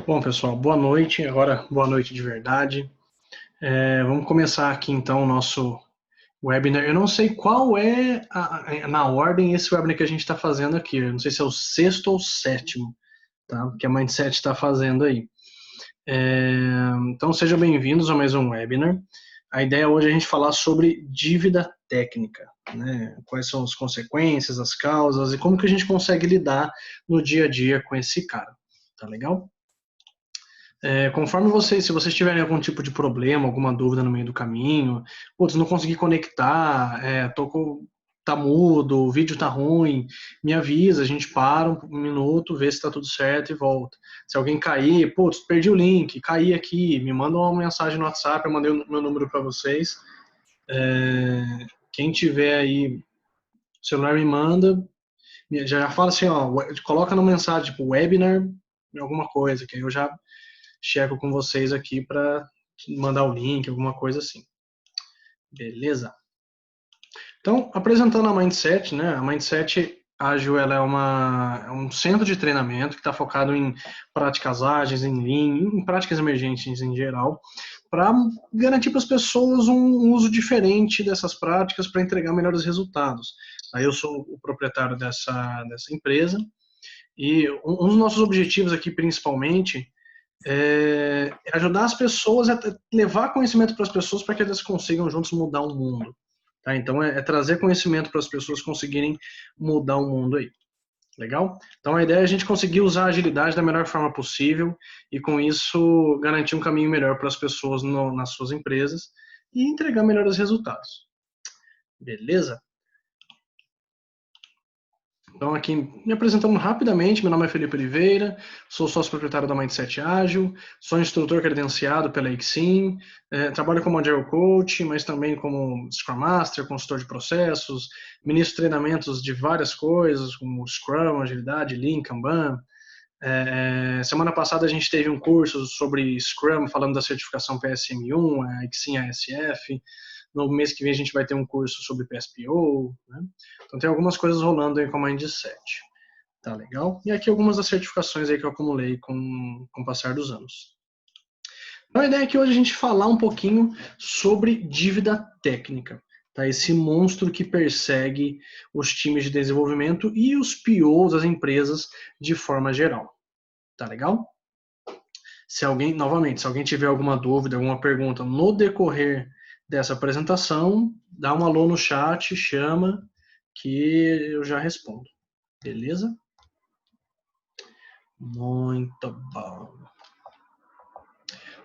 Bom, pessoal, boa noite. Agora, boa noite de verdade. Vamos começar aqui então o nosso webinar. Eu não sei qual é na ordem esse webinar que a gente está fazendo aqui. Eu não sei se é o sexto ou sétimo, tá? Que a Mindset está fazendo aí. Então, sejam bem-vindos a mais um webinar. A ideia hoje é a gente falar sobre dívida técnica, né? Quais são as consequências, as causas e como que a gente consegue lidar no dia a dia com esse cara. Tá legal? Conforme vocês, se vocês tiverem algum tipo de problema, alguma dúvida no meio do caminho, putz, não consegui conectar, tá mudo, o vídeo tá ruim, me avisa, a gente para um minuto, vê se tá tudo certo e volta. Se alguém cair, putz, perdi o link, caí aqui, me manda uma mensagem no WhatsApp, eu mandei o meu número para vocês. Quem tiver aí, o celular me manda, já fala assim, ó, coloca na mensagem, tipo, webinar, alguma coisa, que aí eu já checo com vocês aqui para mandar o link, alguma coisa assim. Beleza? Então, apresentando a Mindset, né? A Mindset Ágil ela é um centro de treinamento que está focado em práticas ágeis, em Lean, em práticas emergentes em geral, para garantir para as pessoas um uso diferente dessas práticas para entregar melhores resultados. Aí eu sou o proprietário dessa empresa e um dos nossos objetivos aqui, principalmente, ajudar as pessoas a levar conhecimento para as pessoas para que elas consigam juntos mudar o mundo. Tá? Então, trazer conhecimento para as pessoas conseguirem mudar o mundo aí. Legal? Então, a ideia é a gente conseguir usar a agilidade da melhor forma possível e, com isso, garantir um caminho melhor para as pessoas nas suas empresas e entregar melhores resultados. Beleza? Então, aqui me apresentando rapidamente, meu nome é Felipe Oliveira, sou sócio proprietário da Mindset Ágil, sou instrutor credenciado pela Exim, trabalho como Agile Coach, mas também como Scrum Master, consultor de processos, ministro treinamentos de várias coisas, como Scrum, Agilidade, Lean, Kanban. Semana passada a gente teve um curso sobre Scrum, falando da certificação PSM1, a Exim ASF. No mês que vem a gente vai ter um curso sobre PSPO, né? Então tem algumas coisas rolando aí com a Mindset. Tá legal? E aqui algumas das certificações aí que eu acumulei com o passar dos anos. Então a ideia é que hoje a gente falar um pouquinho sobre dívida técnica. Tá? Esse monstro que persegue os times de desenvolvimento e os POs das empresas de forma geral. Tá legal? Novamente, se alguém tiver alguma dúvida, alguma pergunta no decorrer dessa apresentação, dá um alô no chat, chama, que eu já respondo. Beleza? Muito bom.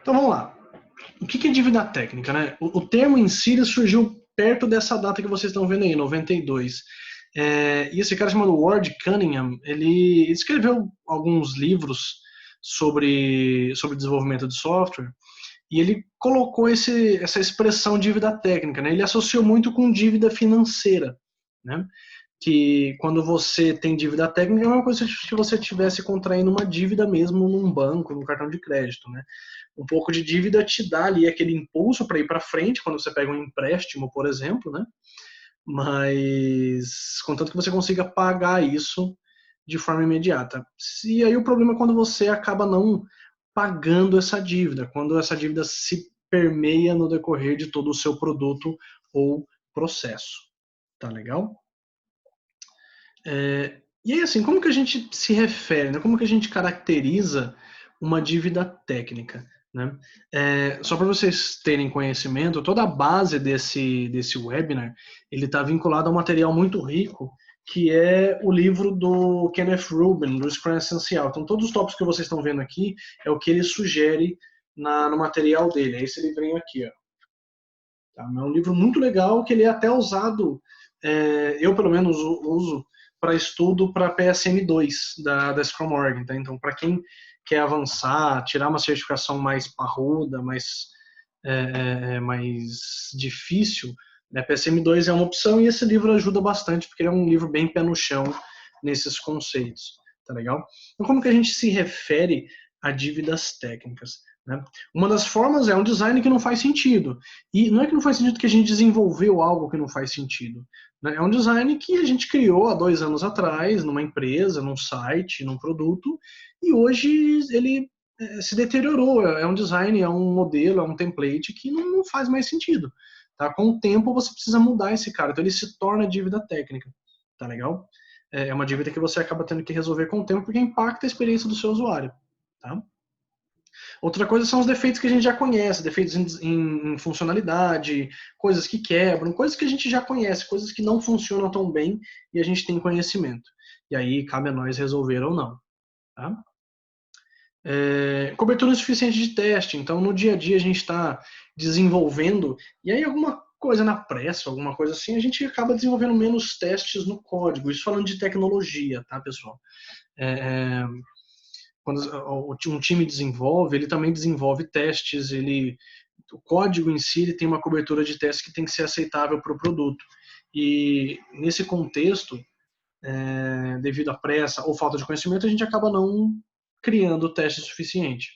Então vamos lá. O que é dívida técnica, né? O termo em si surgiu perto dessa data que vocês estão vendo aí, 92. E esse cara chamado Ward Cunningham, ele escreveu alguns livros sobre desenvolvimento de software. E ele colocou essa expressão dívida técnica, né? Ele associou muito com dívida financeira, né? Que quando você tem dívida técnica é uma coisa que você estivesse contraindo uma dívida mesmo num banco, num cartão de crédito, né? Um pouco de dívida te dá ali aquele impulso para ir para frente quando você pega um empréstimo, por exemplo, né? Mas contanto que você consiga pagar isso de forma imediata. E aí o problema é quando você acaba não pagando essa dívida, quando essa dívida se permeia no decorrer de todo o seu produto ou processo. Tá legal? E aí, assim, como que a gente se refere, né? Como que a gente caracteriza uma dívida técnica? Né? Só para vocês terem conhecimento, toda a base desse webinar ele está vinculado a um material muito rico, que é o livro do Kenneth Rubin, do Scrum Essencial. Então, todos os tópicos que vocês estão vendo aqui é o que ele sugere no material dele. É esse livrinho aqui. Ó. Tá? É um livro muito legal, que ele é até usado, eu pelo menos uso, para estudo para PSM2 da Scrum Org. Tá? Então, para quem quer avançar, tirar uma certificação mais parruda, mais difícil, né, PSM2 é uma opção e esse livro ajuda bastante, porque ele é um livro bem pé no chão nesses conceitos. Tá legal? Então, como que a gente se refere a dívidas técnicas? Né? Uma das formas é um design que não faz sentido. E não é que não faz sentido que a gente desenvolveu algo que não faz sentido. Né? É um design que a gente criou há 2 anos atrás, numa empresa, num site, num produto, e hoje ele se deteriorou, é um design, é um modelo, é um template que não faz mais sentido. Tá? Com o tempo você precisa mudar esse cara, então ele se torna dívida técnica. Tá legal? É uma dívida que você acaba tendo que resolver com o tempo porque impacta a experiência do seu usuário. Tá? Outra coisa são os defeitos que a gente já conhece, defeitos em funcionalidade, coisas que quebram, coisas que a gente já conhece, coisas que não funcionam tão bem e a gente tem conhecimento. E aí cabe a nós resolver ou não. Tá? Cobertura insuficiente de teste. Então, no dia a dia, a gente está desenvolvendo, e aí alguma coisa na pressa, alguma coisa assim, a gente acaba desenvolvendo menos testes no código. Isso falando de tecnologia, tá, pessoal? É, quando um time desenvolve, ele também desenvolve testes, o código em si ele tem uma cobertura de testes que tem que ser aceitável para o produto. E nesse contexto, devido à pressa ou falta de conhecimento, a gente acaba não criando teste suficiente.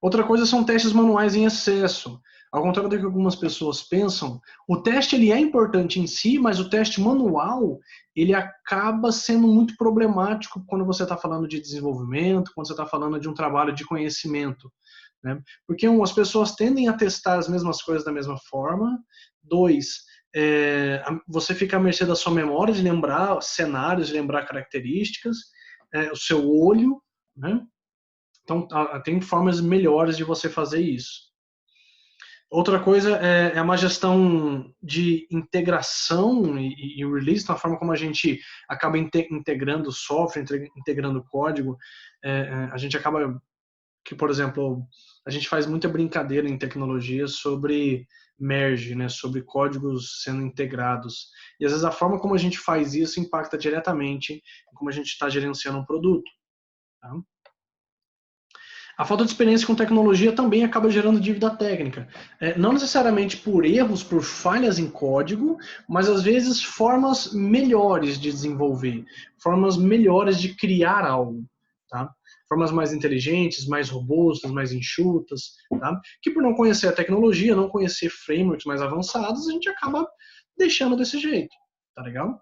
Outra coisa são testes manuais em excesso. Ao contrário do que algumas pessoas pensam, o teste ele é importante em si, mas o teste manual ele acaba sendo muito problemático quando você está falando de desenvolvimento, quando você está falando de um trabalho de conhecimento. Né? Porque, as pessoas tendem a testar as mesmas coisas da mesma forma. Dois, você fica à mercê da sua memória de lembrar cenários, de lembrar características, o seu olho, né? Então, tem formas melhores de você fazer isso. Outra coisa é uma gestão de integração e release, então a forma como a gente acaba integrando software, integrando código. A gente acaba que, por exemplo, a gente faz muita brincadeira em tecnologia sobre merge, né, sobre códigos sendo integrados. E às vezes a forma como a gente faz isso impacta diretamente em como a gente está gerenciando um produto. Tá? A falta de experiência com tecnologia também acaba gerando dívida técnica. Não necessariamente por erros, por falhas em código, mas às vezes formas melhores de desenvolver, formas melhores de criar algo. Tá? Formas mais inteligentes, mais robustas, mais enxutas. Tá? Que por não conhecer a tecnologia, não conhecer frameworks mais avançados, a gente acaba deixando desse jeito. Tá legal?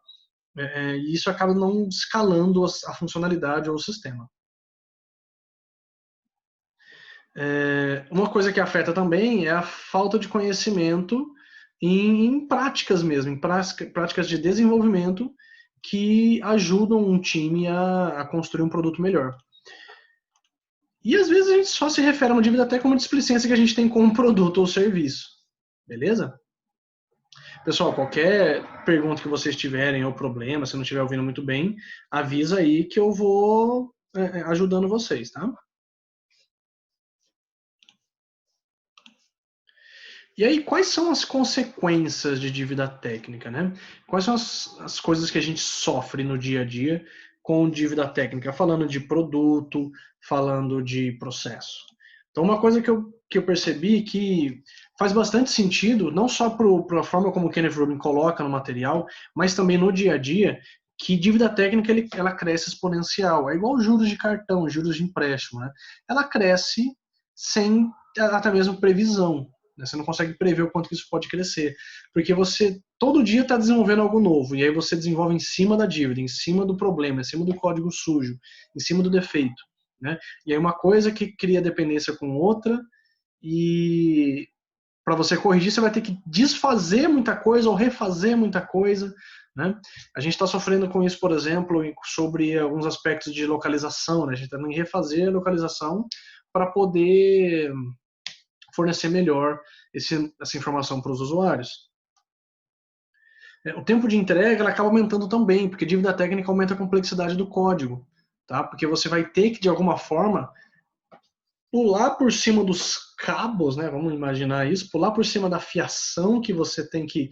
E isso acaba não escalando a funcionalidade ou o sistema. Uma coisa que afeta também é a falta de conhecimento em práticas mesmo, em práticas de desenvolvimento que ajudam um time a construir um produto melhor. E às vezes a gente só se refere a uma dívida até como displicência que a gente tem com um produto ou serviço. Beleza? Pessoal, qualquer pergunta que vocês tiverem ou problema, se não estiver ouvindo muito bem, avisa aí que eu vou ajudando vocês, tá? E aí, quais são as consequências de dívida técnica, né? Quais são as coisas que a gente sofre no dia a dia com dívida técnica? Falando de produto, falando de processo. Então, uma coisa que eu percebi que faz bastante sentido, não só para a forma como o Kenneth Rubin coloca no material, mas também no dia a dia, que dívida técnica ela cresce exponencial. É igual juros de cartão, juros de empréstimo, né? Ela cresce sem até mesmo previsão. Você não consegue prever o quanto que isso pode crescer, porque você todo dia está desenvolvendo algo novo, e aí você desenvolve em cima da dívida, em cima do problema, em cima do código sujo, em cima do defeito. Né? E aí uma coisa que cria dependência com outra, e para você corrigir, você vai ter que desfazer muita coisa ou refazer muita coisa. Né? A gente está sofrendo com isso, por exemplo, sobre alguns aspectos de localização. Né? A gente está tendo que refazer a localização para poder fornecer melhor essa informação para os usuários. O tempo de entrega acaba aumentando também, porque dívida técnica aumenta a complexidade do código, tá? Porque você vai ter que, de alguma forma, pular por cima dos cabos, né? Vamos imaginar isso, pular por cima da fiação que você tem que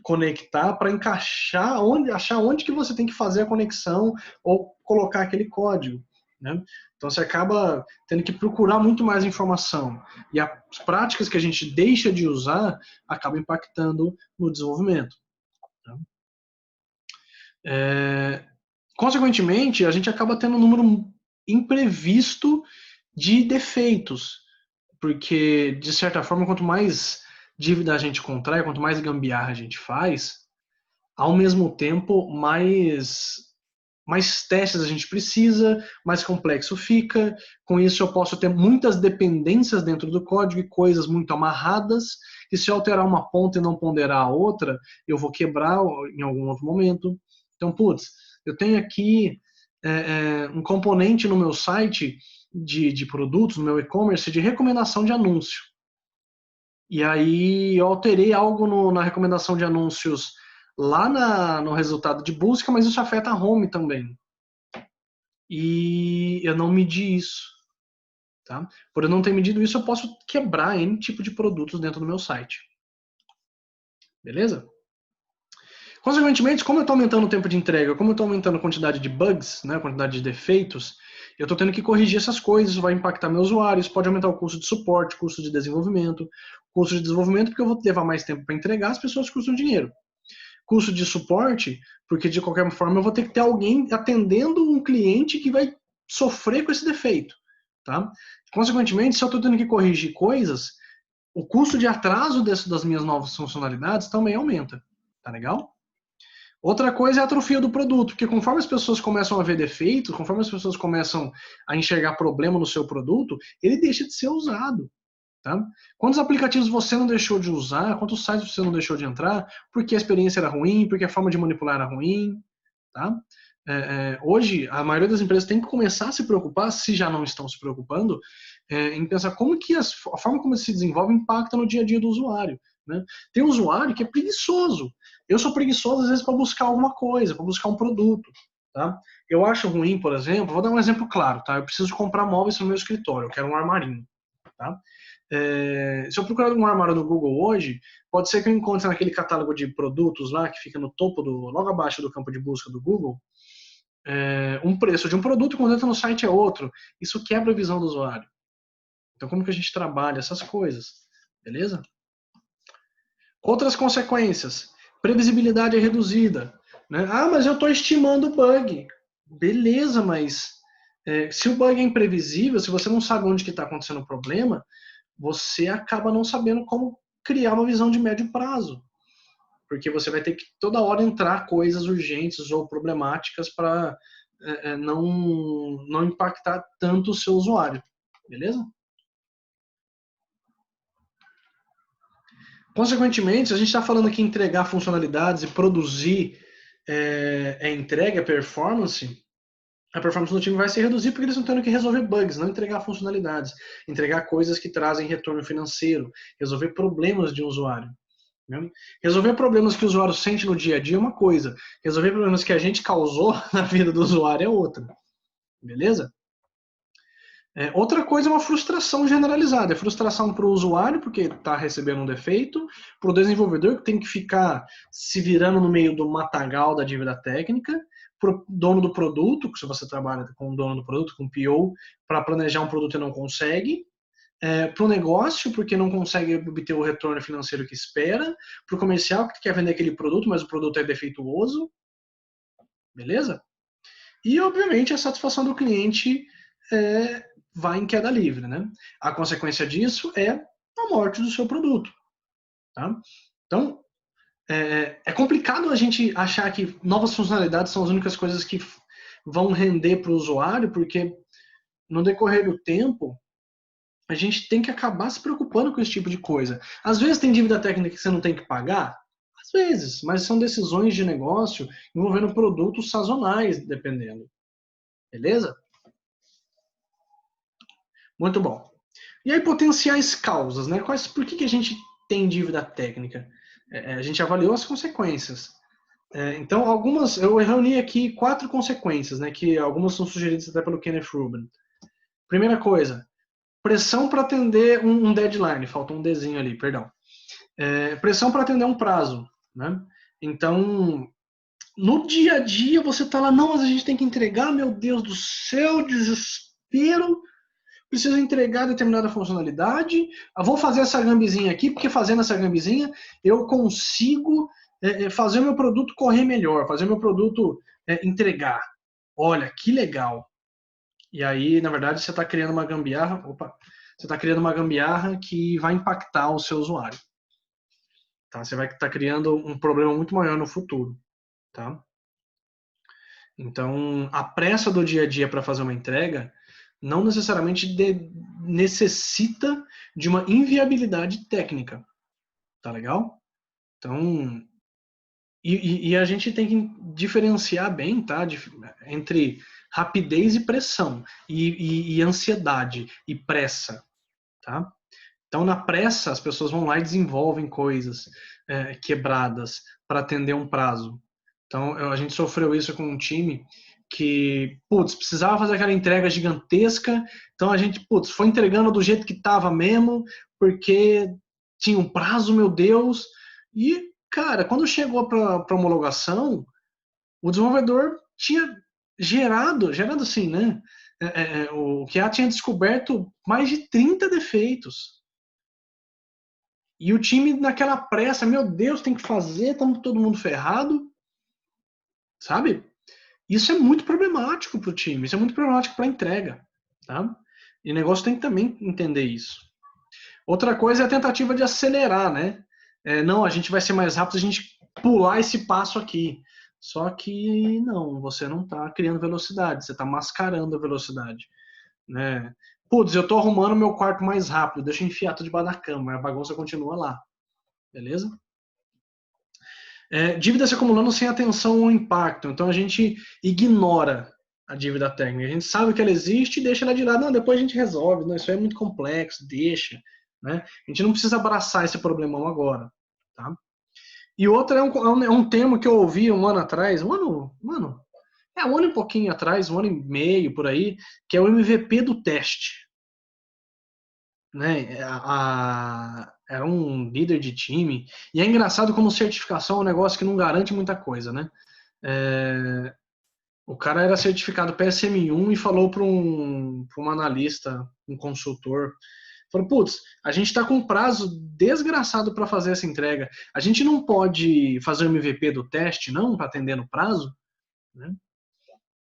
conectar para achar onde que você tem que fazer a conexão ou colocar aquele código. Né? Então você acaba tendo que procurar muito mais informação. E as práticas que a gente deixa de usar acabam impactando no desenvolvimento. Tá? Consequentemente, a gente acaba tendo um número imprevisto de defeitos. Porque, de certa forma, quanto mais dívida a gente contrai, quanto mais gambiarra a gente faz, ao mesmo tempo, mais mais testes a gente precisa, mais complexo fica. Com isso eu posso ter muitas dependências dentro do código e coisas muito amarradas, que se eu alterar uma ponta e não ponderar a outra, eu vou quebrar em algum outro momento. Então, putz, eu tenho aqui um componente no meu site de produtos, no meu e-commerce, de recomendação de anúncio. E aí eu alterei algo na recomendação de anúncios lá no resultado de busca, mas isso afeta a home também. E eu não medi isso. Tá? Por eu não ter medido isso, eu posso quebrar N tipo de produtos dentro do meu site. Beleza? Consequentemente, como eu estou aumentando o tempo de entrega, como eu estou aumentando a quantidade de bugs, né, a quantidade de defeitos, eu estou tendo que corrigir essas coisas, isso vai impactar meus usuários, pode aumentar o custo de suporte, custo de desenvolvimento. Custo de desenvolvimento porque eu vou levar mais tempo para entregar, as pessoas custam dinheiro. Custo de suporte, porque de qualquer forma eu vou ter que ter alguém atendendo um cliente que vai sofrer com esse defeito. Tá? Consequentemente, se eu estou tendo que corrigir coisas, o custo de atraso das minhas novas funcionalidades também aumenta. Tá legal? Outra coisa é a atrofia do produto, porque conforme as pessoas começam a ver defeitos, conforme as pessoas começam a enxergar problema no seu produto, ele deixa de ser usado. Tá? Quantos aplicativos você não deixou de usar? Quantos sites você não deixou de entrar? Porque a experiência era ruim, porque a forma de manipular era ruim. Tá? Hoje, a maioria das empresas tem que começar a se preocupar, se já não estão se preocupando, em pensar como que a forma como se desenvolve impacta no dia a dia do usuário. Né? Tem um usuário que é preguiçoso. Eu sou preguiçoso, às vezes, para buscar alguma coisa, para buscar um produto. Tá? Eu acho ruim, por exemplo, vou dar um exemplo claro. Tá? Eu preciso comprar móveis para o meu escritório, eu quero um armarinho. Tá? Se eu procurar um armário no Google hoje, pode ser que eu encontre naquele catálogo de produtos lá, que fica no topo, logo abaixo do campo de busca do Google, um preço de um produto, quando entra no site é outro. Isso quebra a visão do usuário. Então, como que a gente trabalha essas coisas? Beleza? Outras consequências. Previsibilidade é reduzida. Né? Ah, mas eu estou estimando o bug. Beleza, mas se o bug é imprevisível, se você não sabe onde que está acontecendo o problema, você acaba não sabendo como criar uma visão de médio prazo. Porque você vai ter que toda hora entrar coisas urgentes ou problemáticas para não impactar tanto o seu usuário. Beleza? Consequentemente, se a gente está falando aqui em entregar funcionalidades e produzir entrega, a performance do time vai se reduzir porque eles estão tendo que resolver bugs, não entregar funcionalidades, entregar coisas que trazem retorno financeiro, resolver problemas de um usuário. Né? Resolver problemas que o usuário sente no dia a dia é uma coisa, resolver problemas que a gente causou na vida do usuário é outra. Beleza? Outra coisa é uma frustração generalizada. É frustração para o usuário, porque está recebendo um defeito, para o desenvolvedor, que tem que ficar se virando no meio do matagal da dívida técnica, para o dono do produto, que se você trabalha com o dono do produto, com o PO, para planejar um produto e não consegue, para o negócio, porque não consegue obter o retorno financeiro que espera, para o comercial, que quer vender aquele produto, mas o produto é defeituoso, beleza? E, obviamente, a satisfação do cliente vai em queda livre, né? A consequência disso é a morte do seu produto, tá? Então, é complicado a gente achar que novas funcionalidades são as únicas coisas que vão render para o usuário, porque no decorrer do tempo, a gente tem que acabar se preocupando com esse tipo de coisa. Às vezes tem dívida técnica que você não tem que pagar, às vezes, mas são decisões de negócio envolvendo produtos sazonais, dependendo. Beleza? Muito bom. E aí, potenciais causas, né? Por que a gente tem dívida técnica? A gente avaliou as consequências. Então, eu reuni aqui 4 consequências, né? Que algumas são sugeridas até pelo Kenneth Rubin. Primeira coisa, pressão para atender um deadline, falta um Dzinho ali, perdão. Pressão para atender um prazo, né? Então, no dia a dia você está lá, não, mas a gente tem que entregar, meu Deus do céu, desespero, preciso entregar determinada funcionalidade, vou fazer essa gambizinha aqui, porque fazendo essa gambizinha eu consigo fazer o meu produto correr melhor, fazer o meu produto entregar. Olha, que legal. E aí, na verdade, você está criando uma gambiarra, você está criando uma gambiarra que vai impactar o seu usuário. Tá? Você vai estar criando um problema muito maior no futuro. Tá? Então, a pressa do dia a dia para fazer uma entrega não necessariamente necessita de uma inviabilidade técnica, tá legal? Então, e a gente tem que diferenciar bem, tá? Entre rapidez e pressão, e ansiedade e pressa, tá? Então, na pressa, as pessoas vão lá e desenvolvem coisas quebradas para atender um prazo. Então, a gente sofreu isso com um time que, putz, precisava fazer aquela entrega gigantesca, então a gente, putz, foi entregando do jeito que estava mesmo, porque tinha um prazo, meu Deus, e, cara, quando chegou para homologação, o desenvolvedor tinha gerado assim, né? O QA tinha descoberto mais de 30 defeitos. E o time naquela pressa, meu Deus, tem que fazer, estamos todo mundo ferrado, sabe? Isso é muito problemático para o time, isso é muito problemático para a entrega, tá? E o negócio tem que também entender isso. Outra coisa é a tentativa de acelerar, né? Não, a gente vai ser mais rápido se a gente pular esse passo aqui. Só que não, você não está criando velocidade, você está mascarando a velocidade, né? Putz, eu estou arrumando meu quarto mais rápido, deixa eu enfiar tudo debaixo da cama, a bagunça continua lá, beleza? Dívida se acumulando sem atenção ao impacto. Então a gente ignora a dívida técnica. A gente sabe que ela existe e deixa ela de lado. Não, depois a gente resolve. Não, isso é muito complexo, deixa. Né? A gente não precisa abraçar esse problemão agora. Tá? E outra é um tema que eu ouvi um ano atrás, um ano e pouquinho atrás, um ano e meio por aí, que é o MVP do teste. Né? Era um líder de time. E é engraçado como certificação é um negócio que não garante muita coisa, né? É, o cara era certificado PSM1 e falou para um analista, um consultor, falou, putz, a gente está com um prazo desgraçado para fazer essa entrega. A gente não pode fazer o MVP do teste, não, para atender no prazo? Né?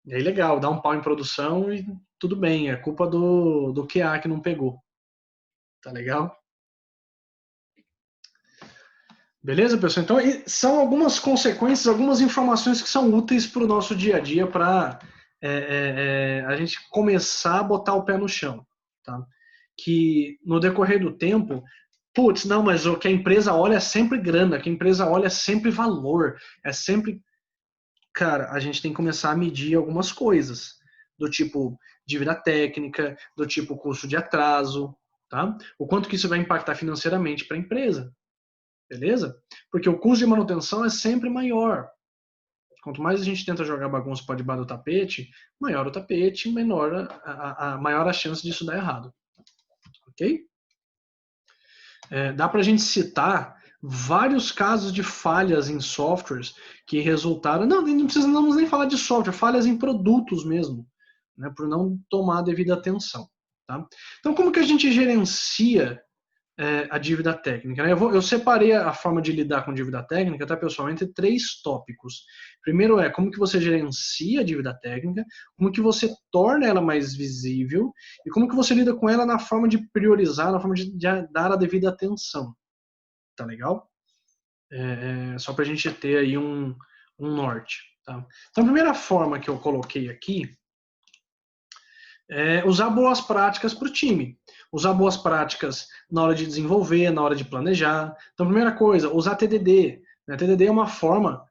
E aí, legal, dá um pau em produção e tudo bem, é culpa do QA que não pegou. Tá legal? Beleza, pessoal? Então, são algumas consequências, algumas informações que são úteis para o nosso dia a dia para a gente começar a botar o pé no chão. Tá? Que no decorrer do tempo, putz, não, mas o que a empresa olha é sempre grana, que a empresa olha é sempre valor, é sempre. Cara, a gente tem que começar a medir algumas coisas, do tipo dívida técnica, do tipo custo de atraso, tá? O quanto que isso vai impactar financeiramente para a empresa. Beleza? Porque o custo de manutenção é sempre maior. Quanto mais a gente tenta jogar bagunça para debaixo do tapete, maior o tapete, menor maior a chance disso dar errado. Ok? Dá para a gente citar vários casos de falhas em softwares que resultaram. Não precisamos nem falar de software, falhas em produtos mesmo, né, por não tomar a devida atenção. Tá? Então, como que a gente gerencia a dívida técnica? Né? Eu separei a forma de lidar com dívida técnica, tá, pessoal, entre 3 tópicos. Primeiro é como que você gerencia a dívida técnica, como que você torna ela mais visível e como que você lida com ela na forma de priorizar, na forma de dar a devida atenção. Tá legal? Só para a gente ter aí um norte. Tá? Então, a primeira forma que eu coloquei aqui usar boas práticas para o time. Usar boas práticas na hora de desenvolver, na hora de planejar. Então, primeira coisa, usar TDD. TDD é uma forma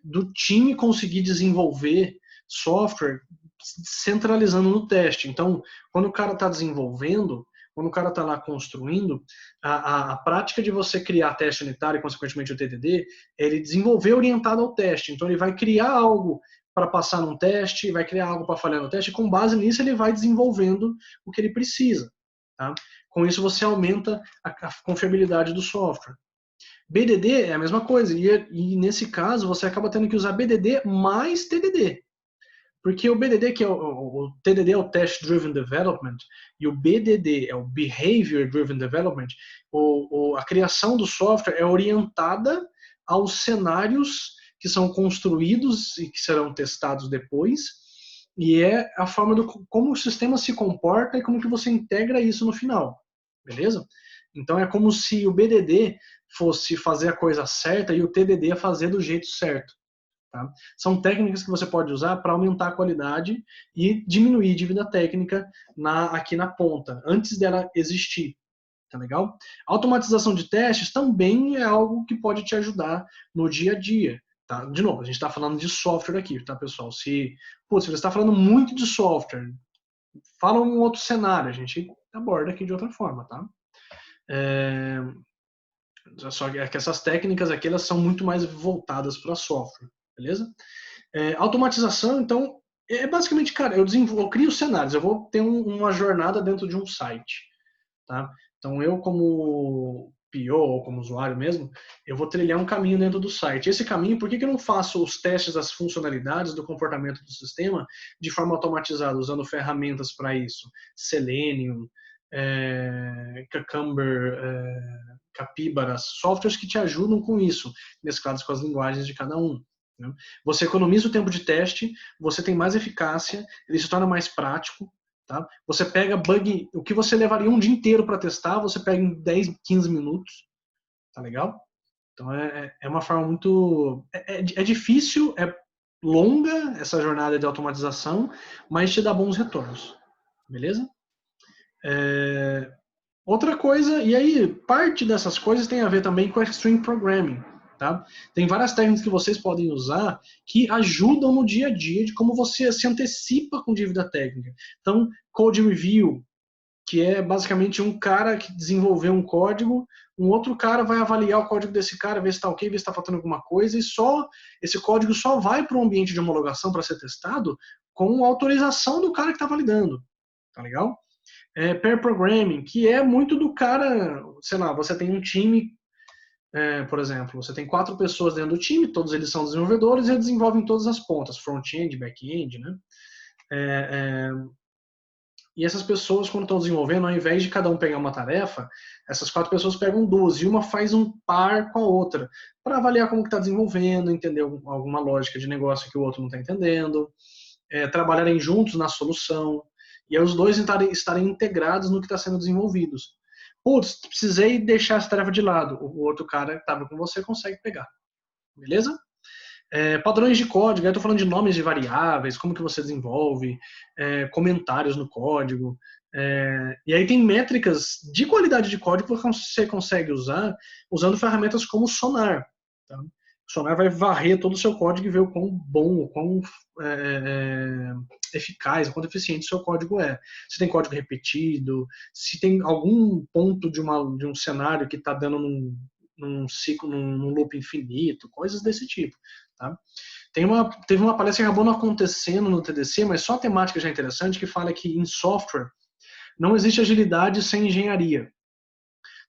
do time conseguir desenvolver software centralizando no teste. Então, quando o cara está desenvolvendo, quando o cara está lá construindo, a prática de você criar teste unitário e, consequentemente, o TDD, ele desenvolver orientado ao teste. Então, ele vai criar algo para passar num teste, vai criar algo para falhar no teste, e com base nisso ele vai desenvolvendo o que ele precisa. Tá? Com isso você aumenta a confiabilidade do software. BDD é a mesma coisa, e nesse caso você acaba tendo que usar BDD mais TDD. Porque o BDD, que é o TDD é o Test Driven Development, e o BDD é o Behavior Driven Development, a criação do software é orientada aos cenários que são construídos e que serão testados depois, e é a forma como o sistema se comporta e como que você integra isso no final, beleza? Então é como se o BDD fosse fazer a coisa certa e o TDD fazer do jeito certo. Tá? São técnicas que você pode usar para aumentar a qualidade e diminuir dívida técnica aqui na ponta, antes dela existir. Tá legal? Automatização de testes também é algo que pode te ajudar no dia a dia. Tá? De novo, a gente está falando de software aqui, tá, pessoal? Se você está falando muito de software, fala um outro cenário, a gente aborda aqui de outra forma, tá? Só que essas técnicas aqui, elas são muito mais voltadas para software, beleza? Automatização, então, é basicamente, cara, eu crio cenários, eu vou ter uma jornada dentro de um site, tá? Então, eu como PO ou como usuário mesmo, eu vou trilhar um caminho dentro do site. Esse caminho, por que eu não faço os testes das funcionalidades do comportamento do sistema de forma automatizada, usando ferramentas para isso? Selenium, Cucumber, Capybara, softwares que te ajudam com isso, mesclados com as linguagens de cada um. Né? Você economiza o tempo de teste, você tem mais eficácia, ele se torna mais prático. Tá? Você pega bug, o que você levaria um dia inteiro para testar, você pega em 10, 15 minutos. Tá legal? Então é uma forma muito... É difícil, é longa essa jornada de automatização, mas te dá bons retornos. Beleza? Outra coisa, e aí parte dessas coisas tem a ver também com Extreme Programming. Tá? Tem várias técnicas que vocês podem usar que ajudam no dia a dia de como você se antecipa com dívida técnica. Então, Code Review, que é basicamente um cara que desenvolveu um código, um outro cara vai avaliar o código desse cara, ver se está ok, ver se está faltando alguma coisa, e esse código só vai para o ambiente de homologação para ser testado com a autorização do cara que está validando. Tá legal? Pair Programming, que é muito do cara, sei lá, você tem um time, por exemplo, você tem 4 pessoas dentro do time, todos eles são desenvolvedores e desenvolvem todas as pontas, front-end, back-end, né? E essas pessoas, quando estão desenvolvendo, ao invés de cada um pegar uma tarefa, essas 4 pessoas pegam 2 e uma faz um par com a outra, para avaliar como que está desenvolvendo, entender alguma lógica de negócio que o outro não está entendendo, trabalharem juntos na solução, e aí os dois estarem integrados no que está sendo desenvolvido. Putz, precisei deixar essa tarefa de lado, o outro cara que estava com você consegue pegar. Beleza? Padrões de código, eu estou falando de nomes de variáveis, como que você desenvolve, comentários no código, e aí tem métricas de qualidade de código que você consegue usar usando ferramentas como o Sonar. Tá? O Sonar vai varrer todo o seu código e ver o quão bom, o quão eficaz, o quão eficiente o seu código é. Se tem código repetido, se tem algum ponto de um cenário que está dando num ciclo, num loop infinito, coisas desse tipo. Tá? Teve uma palestra que acabou não acontecendo no TDC, mas só a temática já é interessante, que fala que em software não existe agilidade sem engenharia.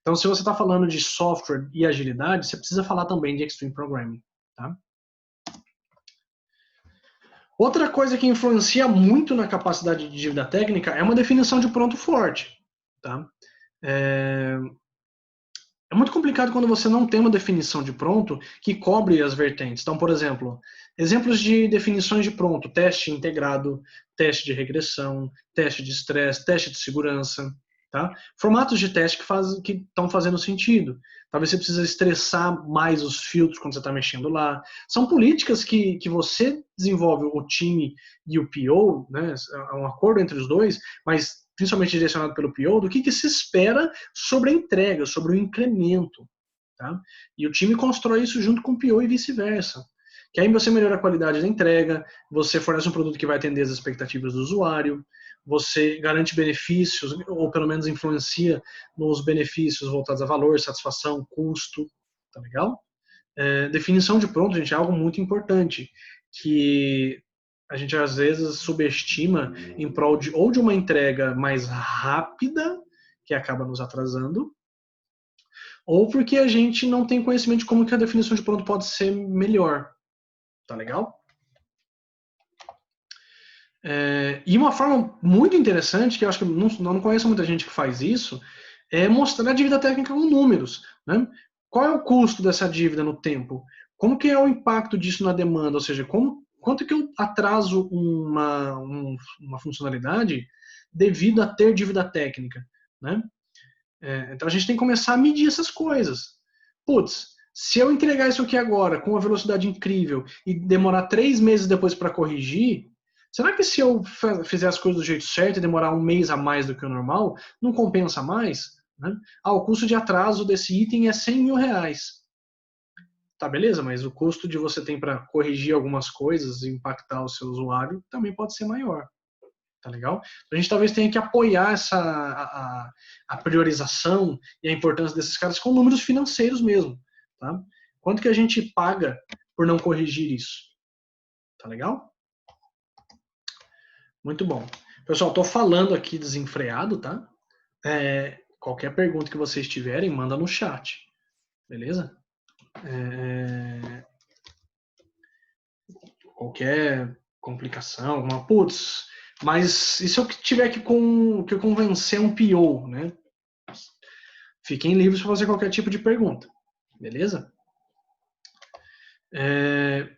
Então, se você está falando de software e agilidade, você precisa falar também de Extreme Programming. Tá? Outra coisa que influencia muito na capacidade de dívida técnica é uma definição de pronto forte. Tá? É muito complicado quando você não tem uma definição de pronto que cobre as vertentes. Então, por exemplo, exemplos de definições de pronto: teste integrado, teste de regressão, teste de estresse, teste de segurança. Tá? Formatos de teste que estão fazendo sentido. Talvez você precise estressar mais os filtros quando você está mexendo lá. São políticas que você desenvolve, o time e o PO, né? É um acordo entre os dois, mas principalmente direcionado pelo PO, do que se espera sobre a entrega, sobre o incremento. Tá? E o time constrói isso junto com o PO e vice-versa. Que aí você melhora a qualidade da entrega, você fornece um produto que vai atender as expectativas do usuário, você garante benefícios, ou pelo menos influencia nos benefícios voltados a valor, satisfação, custo. Tá legal? Definição de pronto, gente, é algo muito importante, que a gente às vezes subestima em prol ou de uma entrega mais rápida, que acaba nos atrasando, ou porque a gente não tem conhecimento de como que a definição de pronto pode ser melhor. Tá legal? E uma forma muito interessante, que eu acho que não conheço muita gente que faz isso, é mostrar a dívida técnica com números. Né? Qual é o custo dessa dívida no tempo? Como que é o impacto disso na demanda? Ou seja, quanto que eu atraso uma funcionalidade devido a ter dívida técnica? Né? Então a gente tem que começar a medir essas coisas. Putz, Se eu entregar isso aqui agora com uma velocidade incrível e demorar 3 meses depois para corrigir, será que se eu fizer as coisas do jeito certo e demorar um mês a mais do que o normal, não compensa mais? Né? O custo de atraso desse item é 100 mil reais. Tá, beleza, mas o custo de você tem para corrigir algumas coisas e impactar o seu usuário também pode ser maior. Tá legal? A gente talvez tenha que apoiar a priorização e a importância desses caras com números financeiros mesmo. Tá? Quanto que a gente paga por não corrigir isso? Tá legal? Muito bom. Pessoal, estou falando aqui desenfreado, tá? Qualquer pergunta que vocês tiverem, manda no chat. Beleza? Qualquer complicação, alguma... Putz, mas e se eu tiver que convencer um PO, né? Fiquem livres para fazer qualquer tipo de pergunta. Beleza?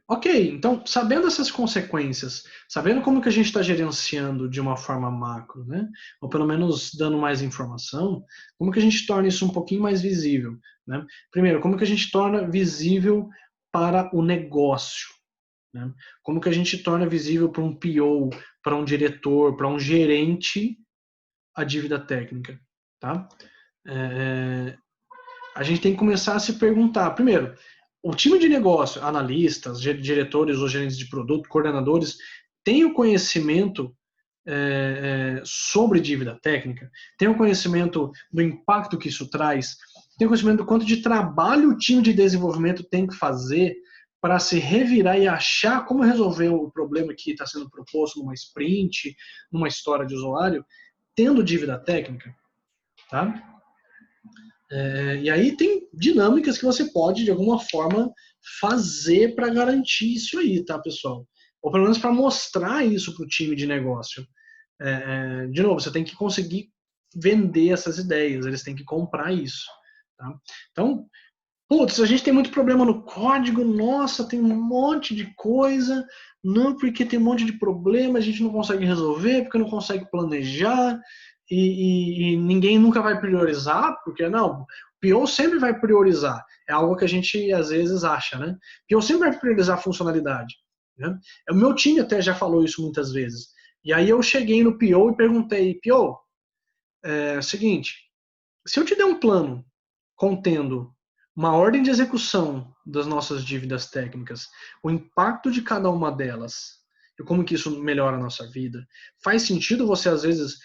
Ok, então, sabendo essas consequências, sabendo como que a gente está gerenciando de uma forma macro, né? Ou pelo menos dando mais informação, como que a gente torna isso um pouquinho mais visível, né? Primeiro, como que a gente torna visível para o negócio, né? Como que a gente torna visível para um PO, para um diretor, para um gerente a dívida técnica, tá? A gente tem que começar a se perguntar, primeiro, o time de negócio, analistas, diretores ou gerentes de produto, coordenadores, tem o conhecimento sobre dívida técnica, tem o conhecimento do impacto que isso traz, tem o conhecimento do quanto de trabalho o time de desenvolvimento tem que fazer para se revirar e achar como resolver o problema que está sendo proposto numa sprint, numa história de usuário, tendo dívida técnica, tá? E aí tem dinâmicas que você pode, de alguma forma, fazer para garantir isso aí, tá, pessoal? Ou pelo menos para mostrar isso para o time de negócio. De novo, você tem que conseguir vender essas ideias, eles têm que comprar isso. Tá? Então, putz, a gente tem muito problema no código, nossa, tem um monte de coisa, não porque tem um monte de problema, a gente não consegue resolver, porque não consegue planejar, e ninguém nunca vai priorizar, porque não, o PO sempre vai priorizar, é algo que a gente às vezes acha, né? O PO sempre vai priorizar a funcionalidade. Né? O meu time até já falou isso muitas vezes. E aí eu cheguei no PO e perguntei, PO, é o seguinte, se eu te der um plano contendo uma ordem de execução das nossas dívidas técnicas, o impacto de cada uma delas e como que isso melhora a nossa vida. Faz sentido você, às vezes,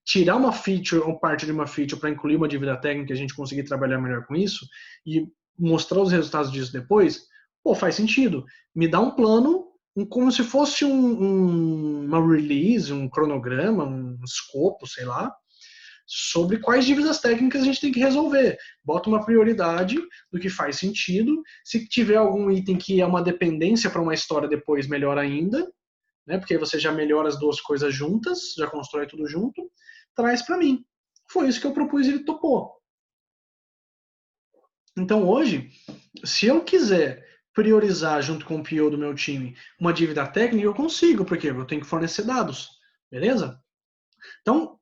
tirar uma feature ou parte de uma feature para incluir uma dívida técnica e a gente conseguir trabalhar melhor com isso e mostrar os resultados disso depois? Pô, faz sentido. Me dá um plano como se fosse uma release, um cronograma, um escopo, sei lá, sobre quais dívidas técnicas a gente tem que resolver. Bota uma prioridade do que faz sentido. Se tiver algum item que é uma dependência para uma história depois, melhor ainda, né? Porque aí você já melhora as duas coisas juntas, já constrói tudo junto, traz para mim. Foi isso que eu propus e ele topou. Então hoje, se eu quiser priorizar junto com o PO do meu time uma dívida técnica, eu consigo, porque eu tenho que fornecer dados, beleza? Então,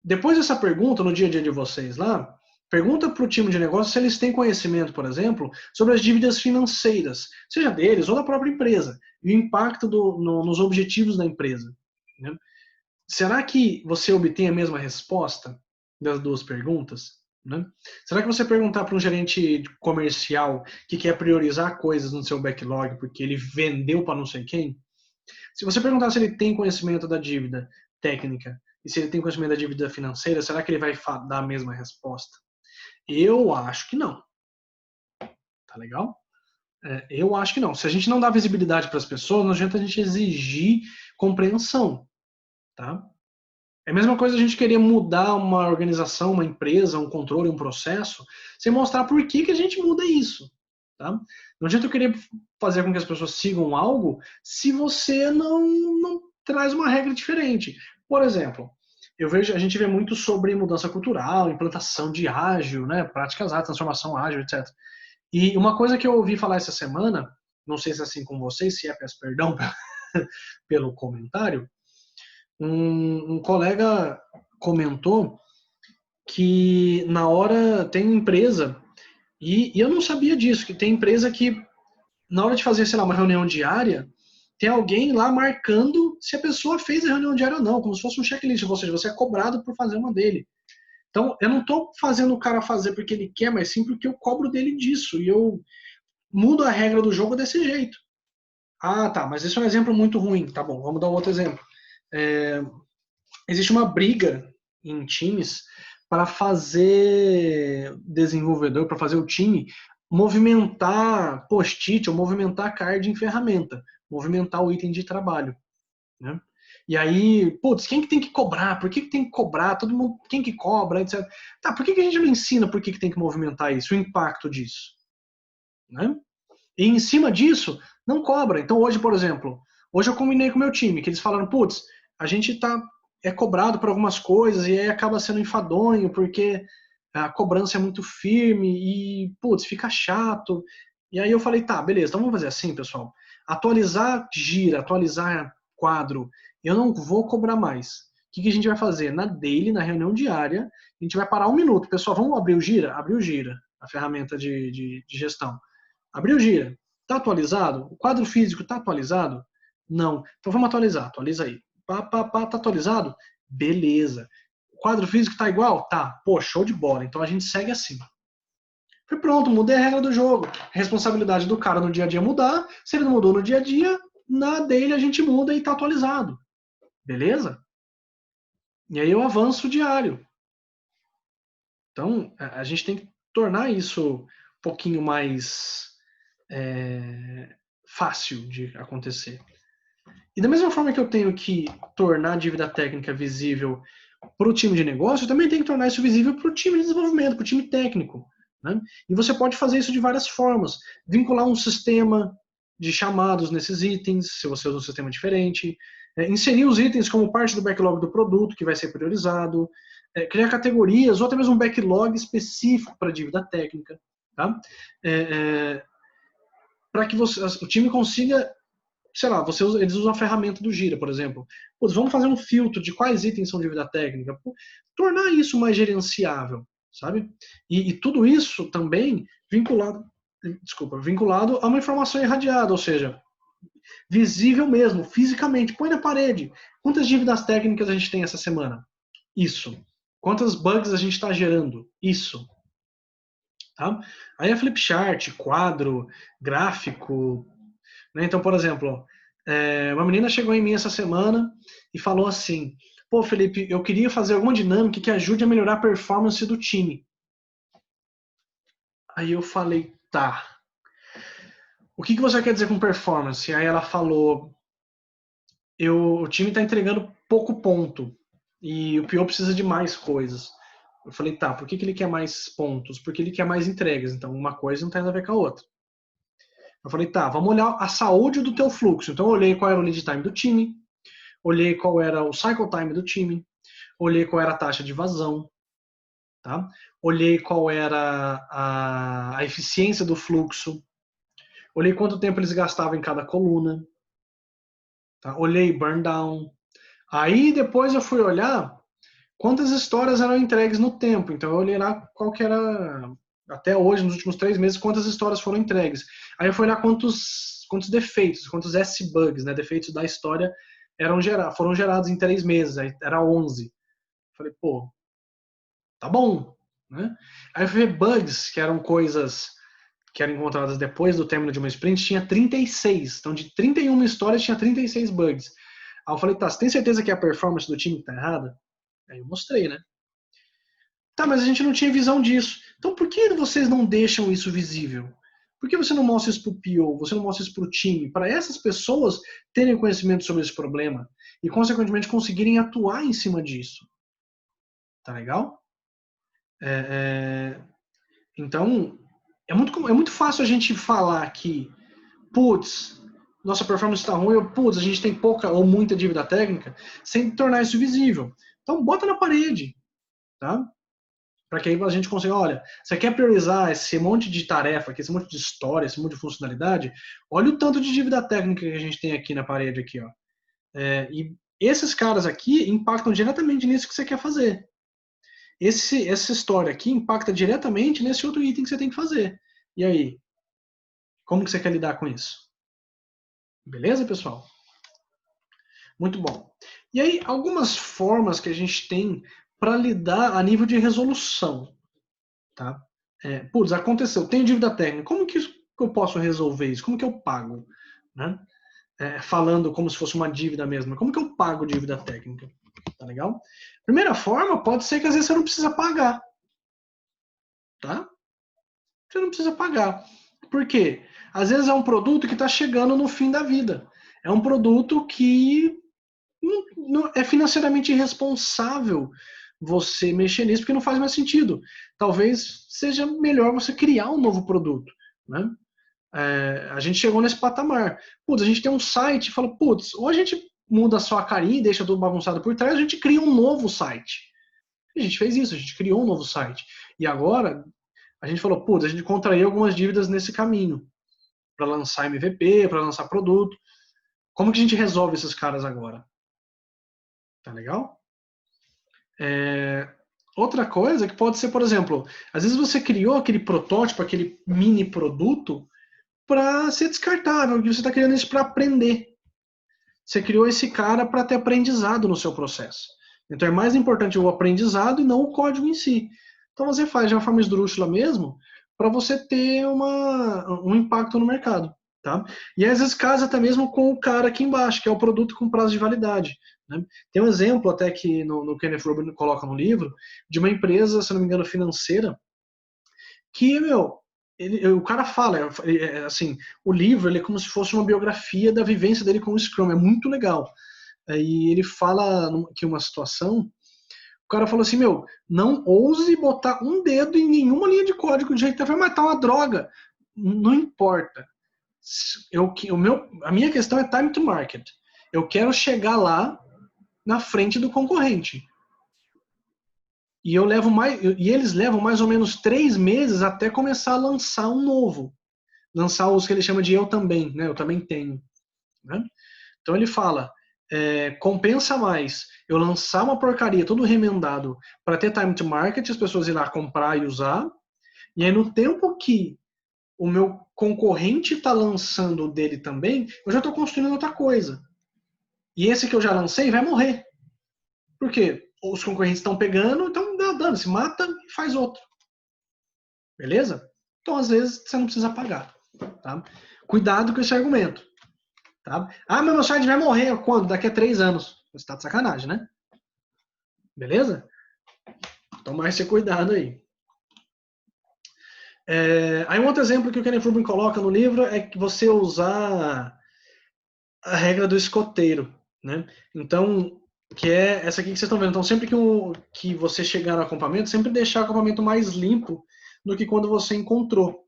depois dessa pergunta, no dia a dia de vocês lá, pergunta para o time de negócio se eles têm conhecimento, por exemplo, sobre as dívidas financeiras, seja deles ou da própria empresa, e o impacto nos objetivos da empresa. Né? Será que você obtém a mesma resposta das duas perguntas? Né? Será que você perguntar para um gerente comercial que quer priorizar coisas no seu backlog porque ele vendeu para não sei quem? Se você perguntar se ele tem conhecimento da dívida técnica e se ele tem conhecimento da dívida financeira, será que ele vai dar a mesma resposta? Eu acho que não. Tá legal? Eu acho que não. Se a gente não dá visibilidade para as pessoas, não adianta a gente exigir compreensão. Tá? É a mesma coisa a gente querer mudar uma organização, uma empresa, um controle, um processo, sem mostrar por que a gente muda isso. Tá? Não adianta eu querer fazer com que as pessoas sigam algo se você não traz uma regra diferente. Por exemplo, a gente vê muito sobre mudança cultural, implantação de ágil, né, práticas ágeis, transformação ágil, etc. E uma coisa que eu ouvi falar essa semana, não sei se é assim com vocês, se é, peço perdão pelo comentário, um colega comentou que na hora tem empresa E eu não sabia disso, que tem empresa que, na hora de fazer, sei lá, uma reunião diária, tem alguém lá marcando se a pessoa fez a reunião diária ou não, como se fosse um checklist, ou seja, você é cobrado por fazer uma dele. Então, eu não estou fazendo o cara fazer porque ele quer, mas sim porque eu cobro dele disso, e eu mudo a regra do jogo desse jeito. Ah, tá, mas esse é um exemplo muito ruim. Tá bom, vamos dar um outro exemplo. É, existe uma briga em times para fazer desenvolvedor, para fazer o time movimentar post-it ou movimentar card em ferramenta, movimentar o item de trabalho, né? E aí, putz, quem que tem que cobrar? Por que tem que cobrar? Todo mundo, quem que cobra, etc. Tá, por que a gente não ensina por que tem que movimentar isso, o impacto disso, né? E em cima disso, não cobra. Então hoje, por exemplo, hoje eu combinei com o meu time, que eles falaram, putz, a gente é cobrado por algumas coisas e aí acaba sendo enfadonho, porque a cobrança é muito firme e, putz, fica chato. E aí eu falei, tá, beleza, então vamos fazer assim, pessoal. Atualizar gira, atualizar quadro, eu não vou cobrar mais. O que a gente vai fazer? Na daily, na reunião diária, a gente vai parar um minuto. Pessoal, vamos abrir o Gira? Abrir o Gira, a ferramenta de gestão. Abriu o Gira. Está atualizado? O quadro físico está atualizado? Não. Então vamos atualizar. Atualiza aí. Pá, pá, pá, tá atualizado? Beleza. O quadro físico está igual? Tá. Pô, show de bola. Então a gente segue assim. Foi pronto, mudei a regra do jogo. A responsabilidade do cara no dia a dia é mudar. Se ele não mudou no dia a dia, na dele a gente muda e está atualizado. Beleza? E aí eu avanço diário. Então a gente tem que tornar isso um pouquinho mais fácil de acontecer. E da mesma forma que eu tenho que tornar a dívida técnica visível para o time de negócio, eu também tenho que tornar isso visível para o time de desenvolvimento, para o time técnico. Né? E você pode fazer isso de várias formas. Vincular um sistema de chamados nesses itens, se você usa um sistema diferente. Inserir os itens como parte do backlog do produto, que vai ser priorizado. Criar categorias, ou até mesmo um backlog específico para a dívida técnica. Tá? Para que o time consiga, sei lá, eles usam a ferramenta do Gira, por exemplo. Putz, vamos fazer um filtro de quais itens são dívida técnica. Tornar isso mais gerenciável, sabe? E tudo isso também vinculado a uma informação irradiada, ou seja, visível mesmo, fisicamente. Põe na parede. Quantas dívidas técnicas a gente tem essa semana? Isso. Quantas bugs a gente está gerando? Isso. Tá? Aí a flipchart, quadro, gráfico, né? Então, por exemplo, uma menina chegou em mim essa semana e falou assim: pô, Felipe, eu queria fazer alguma dinâmica que ajude a melhorar a performance do time. Aí eu falei: tá. O que você quer dizer com performance? Aí ela falou: o time está entregando pouco ponto e o PO precisa de mais coisas. Eu falei: tá, por que ele quer mais pontos? Porque ele quer mais entregas. Então, uma coisa não tem nada a ver com a outra. Eu falei: tá, vamos olhar a saúde do teu fluxo. Então, eu olhei qual era o lead time do time, olhei qual era o cycle time do time, olhei qual era a taxa de vazão, tá? Olhei qual era a eficiência do fluxo, olhei quanto tempo eles gastavam em cada coluna, tá? Olhei burn down. Aí depois eu fui olhar quantas histórias eram entregues no tempo. Então eu olhei lá qual que era, até hoje, nos últimos 3 meses, quantas histórias foram entregues. Aí eu fui olhar quantos defeitos, quantos S-bugs, né, defeitos da história, foram gerados em 3 meses. Aí era 11. Falei, pô, tá bom, né? Aí eu fui ver bugs, que eram coisas que eram encontradas depois do término de uma sprint, tinha 36. Então, de 31 histórias, tinha 36 bugs. Aí eu falei, tá, você tem certeza que a performance do time tá errada? Aí eu mostrei, né? Tá, mas a gente não tinha visão disso. Então, por que vocês não deixam isso visível? Por que você não mostra isso pro PO? Você não mostra isso pro time? Para essas pessoas terem conhecimento sobre esse problema e, consequentemente, conseguirem atuar em cima disso. Tá legal? Então, é muito fácil a gente falar que, putz, nossa performance está ruim, ou putz, a gente tem pouca ou muita dívida técnica, sem tornar isso visível. Então, bota na parede, tá? Para que aí a gente consiga, olha, você quer priorizar esse monte de tarefa, aqui, esse monte de história, esse monte de funcionalidade, olha o tanto de dívida técnica que a gente tem aqui na parede, aqui, ó. E esses caras aqui impactam diretamente nisso que você quer fazer. essa história aqui impacta diretamente nesse outro item que você tem que fazer. E aí? Como que você quer lidar com isso? Beleza, pessoal? Muito bom. E aí, algumas formas que a gente tem para lidar a nível de resolução. Tá? Putz, aconteceu, tenho dívida técnica, como que eu posso resolver isso? Como que eu pago? Né? Falando como se fosse uma dívida mesmo, como que eu pago dívida técnica? Tá legal? Primeira forma, pode ser que às vezes você não precisa pagar. Tá? Você não precisa pagar. Por quê? Às vezes é um produto que está chegando no fim da vida. É um produto que não é financeiramente irresponsável você mexer nisso, porque não faz mais sentido. Talvez seja melhor você criar um novo produto. Né? A gente chegou nesse patamar. Putz, a gente tem um site e fala, putz, ou a gente muda só a carinha e deixa tudo bagunçado por trás, a gente cria um novo site. A gente fez isso, a gente criou um novo site. E agora, a gente falou, putz, a gente contraiu algumas dívidas nesse caminho, para lançar MVP, para lançar produto. Como que a gente resolve esses caras agora? Tá legal? Outra coisa que pode ser, por exemplo, às vezes você criou aquele protótipo, aquele mini produto, para ser descartável, que você está criando isso para aprender. Você criou esse cara para ter aprendizado no seu processo. Então é mais importante o aprendizado e não o código em si. Então você faz de uma forma esdrúxula mesmo, para você ter um impacto no mercado. Tá? E às vezes casa até mesmo com o cara aqui embaixo, que é o produto com prazo de validade. Né? Tem um exemplo até que no Kenneth Rubin coloca no livro, de uma empresa, se não me engano, financeira, que, o cara fala, assim, o livro ele é como se fosse uma biografia da vivência dele com o Scrum, é muito legal. E ele fala que uma situação, o cara falou assim, não ouse botar um dedo em nenhuma linha de código de jeito que vai matar uma droga. Não importa. A minha questão é time to market. Eu quero chegar lá na frente do concorrente. E eles levam mais ou menos 3 meses até começar a lançar um novo. Lançar os que ele chama de eu também, né? Eu também tenho. Né? Então ele fala, compensa mais eu lançar uma porcaria todo remendado para ter time to market, as pessoas ir lá comprar e usar, e aí no tempo que o meu concorrente está lançando o dele também, eu já estou construindo outra coisa. E esse que eu já lancei vai morrer. Por quê? Os concorrentes estão pegando, então dá dano, se mata e faz outro. Beleza? Então, às vezes, você não precisa pagar. Tá? Cuidado com esse argumento. Tá? Ah, mas meu site vai morrer quando? Daqui a 3 anos. Você tá de sacanagem, né? Beleza? Toma esse cuidado aí. Aí um outro exemplo que o Kenneth Rubin coloca no livro é que você usar a regra do escoteiro. Né? Então, que é essa aqui que vocês estão vendo. Então, sempre que você chegar no acampamento, sempre deixar o acampamento mais limpo do que quando você encontrou.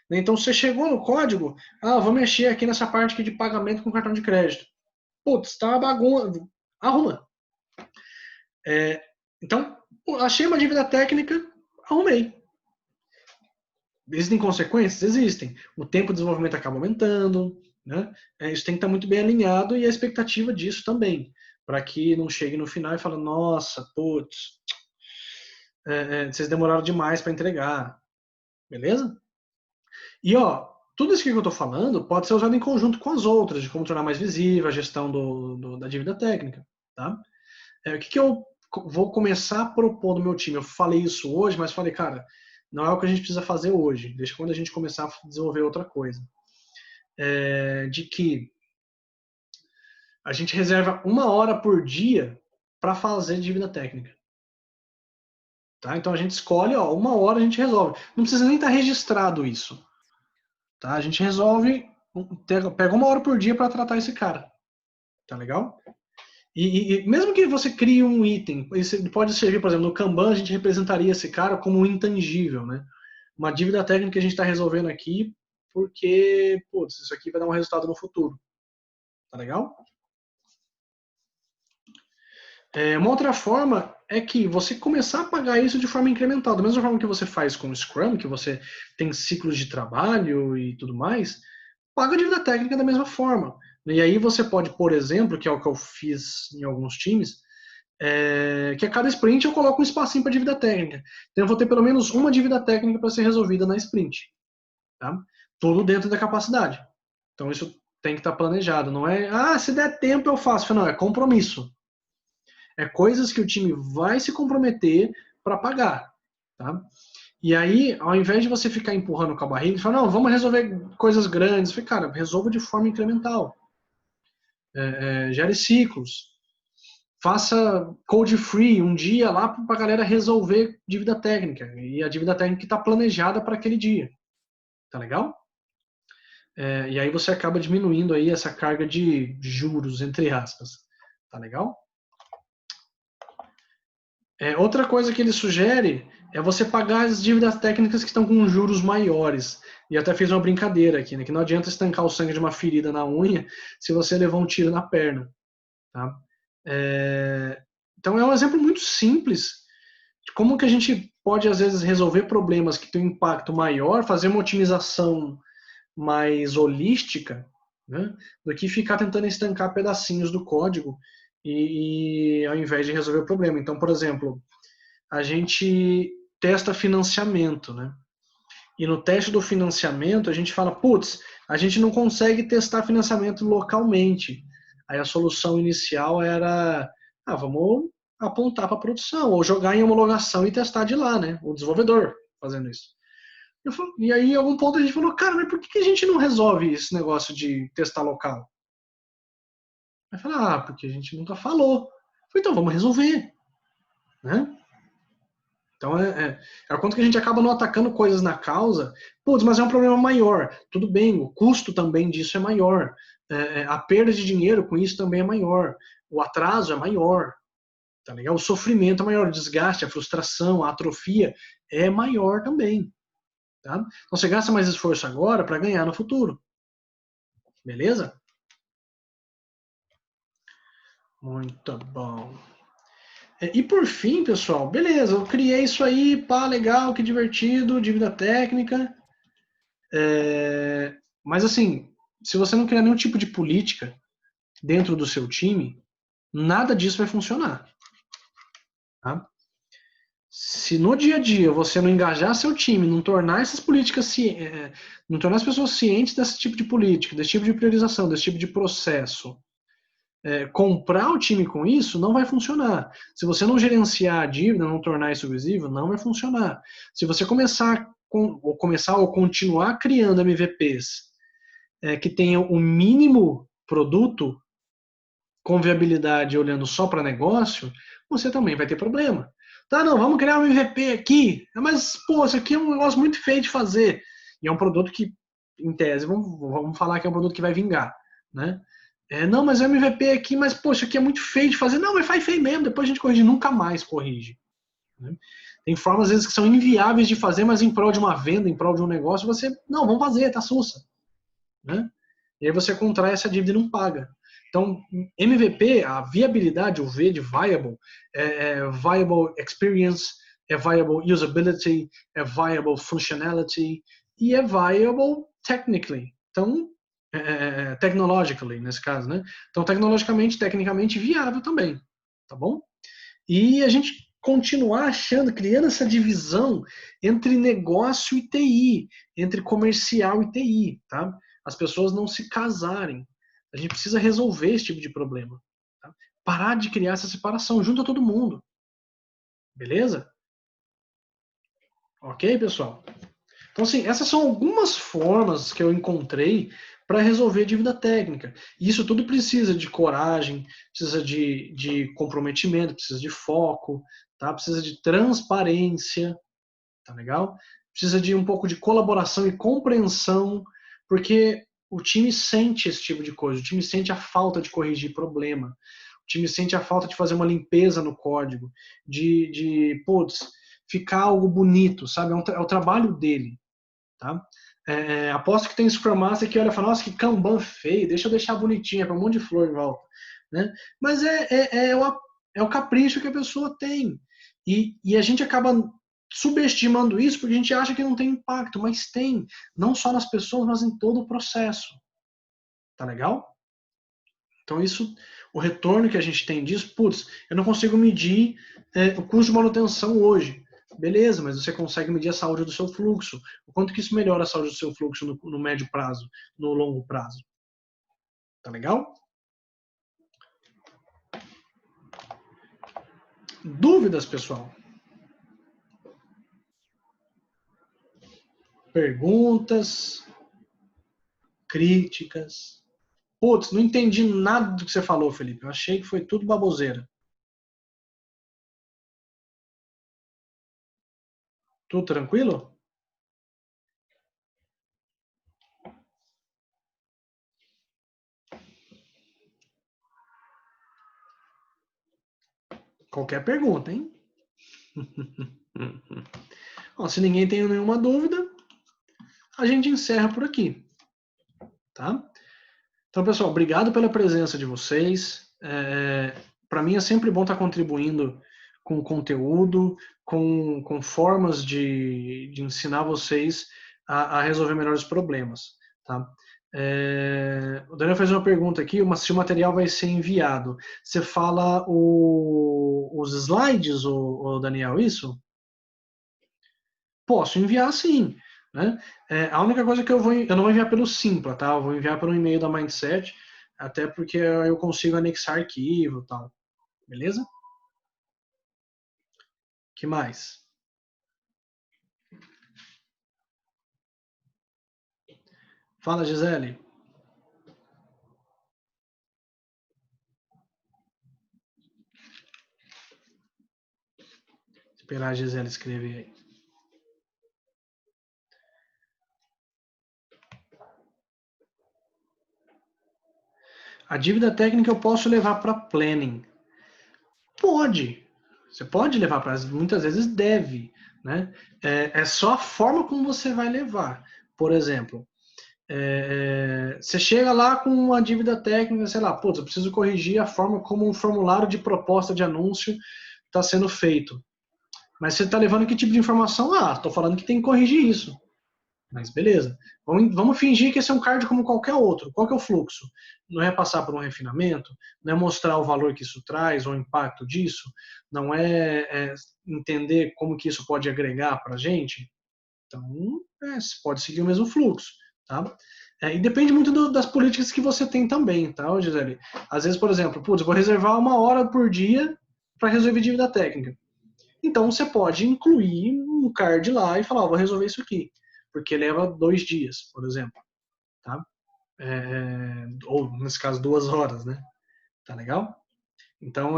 Então, você chegou no código, vou mexer aqui nessa parte aqui de pagamento com cartão de crédito. Putz, tá uma bagunça. Arruma. Então, achei uma dívida técnica, arrumei. Existem consequências? Existem. O tempo de desenvolvimento acaba aumentando, né? Isso tem que estar muito bem alinhado e a expectativa disso também, para que não chegue no final e fale, nossa, putz, vocês demoraram demais para entregar. Beleza? E tudo isso que eu estou falando pode ser usado em conjunto com as outras, de como tornar mais visível a gestão da dívida técnica. Tá? O que eu vou começar a propor no meu time? Eu falei isso hoje, mas falei, cara, não é o que a gente precisa fazer hoje. Deixa quando a gente começar a desenvolver outra coisa. De que a gente reserva 1 hora por dia para fazer dívida técnica. Tá? Então a gente escolhe, 1 hora a gente resolve. Não precisa nem estar registrado isso. Tá? A gente resolve, pega 1 hora por dia para tratar esse cara. Tá legal? E mesmo que você crie um item, ele pode servir, por exemplo, no Kanban a gente representaria esse cara como um intangível, né? Uma dívida técnica que a gente está resolvendo aqui porque, putz, isso aqui vai dar um resultado no futuro. Tá legal? Uma outra forma é que você começar a pagar isso de forma incremental. Da mesma forma que você faz com o Scrum, que você tem ciclos de trabalho e tudo mais, paga a dívida técnica da mesma forma. E aí você pode, por exemplo, que é o que eu fiz em alguns times, que a cada sprint eu coloco um espacinho para dívida técnica. Então eu vou ter pelo menos uma dívida técnica para ser resolvida na sprint. Tá? Tudo dentro da capacidade. Então isso tem que estar planejado. Não é, se der tempo eu faço. Não, é compromisso. É coisas que o time vai se comprometer para pagar. Tá? E aí, ao invés de você ficar empurrando com a barriga, você fala, não, vamos resolver coisas grandes. Eu falei, cara, resolva de forma incremental. Gere ciclos. Faça code free um dia lá para a galera resolver dívida técnica. E a dívida técnica está planejada para aquele dia. Tá legal? E aí você acaba diminuindo aí essa carga de juros, entre aspas. Tá legal? Outra coisa que ele sugere é você pagar as dívidas técnicas que estão com juros maiores. E até fez uma brincadeira aqui, né? Que não adianta estancar o sangue de uma ferida na unha se você levar um tiro na perna. Tá? Então é um exemplo muito simples de como que a gente pode, às vezes, resolver problemas que têm um impacto maior, fazer uma otimização mais holística, né, do que ficar tentando estancar pedacinhos do código e ao invés de resolver o problema. Então, por exemplo, a gente testa financiamento, né? E no teste do financiamento a gente fala, putz, a gente não consegue testar financiamento localmente. Aí a solução inicial era, vamos apontar para a produção, ou jogar em homologação e testar de lá, né? O desenvolvedor fazendo isso. E aí, em algum ponto, a gente falou, cara, mas por que a gente não resolve esse negócio de testar local? Aí fala, porque a gente nunca falou. Eu falei, então vamos resolver. Né? Então, é quanto que a gente acaba não atacando coisas na causa. Putz, mas é um problema maior. Tudo bem, o custo também disso é maior. A perda de dinheiro com isso também é maior. O atraso é maior. Tá legal? O sofrimento é maior. O desgaste, a frustração, a atrofia é maior também. Tá? Então você gasta mais esforço agora para ganhar no futuro. Beleza? Muito bom. E por fim, pessoal, beleza, eu criei isso aí, pá, legal, que divertido, dívida técnica. Mas assim, se você não criar nenhum tipo de política dentro do seu time, nada disso vai funcionar. Tá? Se no dia a dia você não engajar seu time, não tornar essas políticas, não tornar as pessoas cientes desse tipo de política, desse tipo de priorização, desse tipo de processo, comprar o time com isso, não vai funcionar. Se você não gerenciar a dívida, não tornar isso visível, não vai funcionar. Se você começar ou continuar criando MVPs que tenham o mínimo produto com viabilidade olhando só para negócio, você também vai ter problema. Tá, não, vamos criar um MVP aqui, mas, pô, isso aqui é um negócio muito feio de fazer. E é um produto que, em tese, vamos falar que é um produto que vai vingar, né? Não, mas é um MVP aqui, mas, poxa, aqui é muito feio de fazer. Não, mas faz feio mesmo, depois a gente corrige, nunca mais corrige. Né? Tem formas, às vezes, que são inviáveis de fazer, mas em prol de uma venda, em prol de um negócio, você, não, vamos fazer, tá sussa. Né? E aí você contrai essa dívida e não paga. Então, MVP, a viabilidade, o V de viable, é viable experience, é viable usability, é viable functionality e é viable technically. Então, technologically, nesse caso, né? Então, tecnologicamente, tecnicamente viável também, tá bom? E a gente continuar achando, criando essa divisão entre negócio e TI, entre comercial e TI, tá? As pessoas não se casarem. A gente precisa resolver esse tipo de problema. Tá? Parar de criar essa separação, junto a todo mundo. Beleza? Ok, pessoal? Então, assim, essas são algumas formas que eu encontrei para resolver dívida técnica. E isso tudo precisa de coragem, precisa de comprometimento, precisa de foco, tá? Precisa de transparência, tá legal? Precisa de um pouco de colaboração e compreensão, porque o time sente esse tipo de coisa, o time sente a falta de corrigir problema, o time sente a falta de fazer uma limpeza no código, putz, ficar algo bonito, sabe? É o trabalho dele. Tá? Aposto que tem Scrum Master que olha e fala, nossa, que Kanban feio, deixa eu deixar bonitinho, para um monte de flor em volta. Né? Mas é o capricho que a pessoa tem. E a gente acaba subestimando isso porque a gente acha que não tem impacto, mas tem, não só nas pessoas, mas em todo o processo. Tá legal? Então isso, o retorno que a gente tem disso, putz, eu não consigo medir o custo de manutenção hoje. Beleza, mas você consegue medir a saúde do seu fluxo. O quanto que isso melhora a saúde do seu fluxo no médio prazo, no longo prazo. Tá legal? Dúvidas, pessoal? Perguntas? Críticas? Putz, não entendi nada do que você falou, Felipe. Eu achei que foi tudo baboseira. Tudo tranquilo? Qualquer pergunta, hein? Bom, se ninguém tem nenhuma dúvida, a gente encerra por aqui, tá? Então, pessoal, obrigado pela presença de vocês. Para mim é sempre bom estar contribuindo com conteúdo, com formas de ensinar vocês a resolver melhores problemas, tá? O Daniel fez uma pergunta aqui, se o material vai ser enviado. Você fala os slides, o Daniel, isso? Posso enviar sim, né? A única coisa que eu não vou enviar pelo Simpla, tá? Eu vou enviar pelo e-mail da Mindset, até porque eu consigo anexar arquivo e tal. Beleza? Que mais? Fala, Gisele. Esperar a Gisele escrever aí. A dívida técnica eu posso levar para planning. Pode. Você pode levar para, muitas vezes deve, né? É só a forma como você vai levar. Por exemplo, você chega lá com uma dívida técnica, sei lá, putz, eu preciso corrigir a forma como um formulário de proposta de anúncio está sendo feito. Mas você está levando que tipo de informação? Ah, estou falando que tem que corrigir isso. Mas beleza. Vamos fingir que esse é um card como qualquer outro. Qual que é o fluxo? Não é passar por um refinamento, não é mostrar o valor que isso traz, o impacto disso, não é entender como que isso pode agregar para a gente. Então, você pode seguir o mesmo fluxo, tá? E depende muito das políticas que você tem também, tá, Gisele? Às vezes, por exemplo, putz, eu vou reservar 1 hora por dia para resolver dívida técnica. Então, você pode incluir um card lá e falar, vou resolver isso aqui, porque leva 2 dias, por exemplo, tá? Ou, nesse caso, 2 horas, né? Tá legal? Então,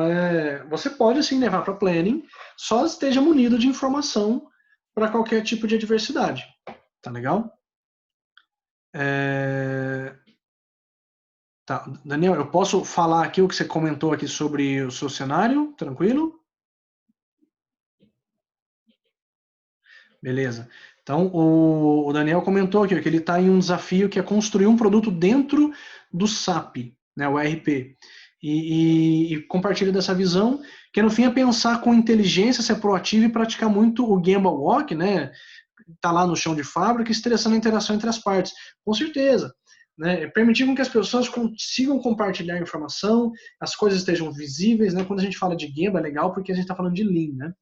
você pode, assim, levar para planning, só esteja munido de informação para qualquer tipo de adversidade. Tá legal? Tá. Daniel, eu posso falar aqui o que você comentou aqui sobre o seu cenário? Tranquilo? Beleza. Então, o Daniel comentou aqui ó, que ele está em um desafio que é construir um produto dentro do SAP, né, o ERP. E compartilha dessa visão, que no fim é pensar com inteligência, ser proativo e praticar muito o Gemba Walk, né? Tá lá no chão de fábrica, estressando a interação entre as partes. Com certeza. Né? Permitir com que as pessoas consigam compartilhar informação, as coisas estejam visíveis. Né? Quando a gente fala de Gemba, é legal porque a gente está falando de Lean. Né?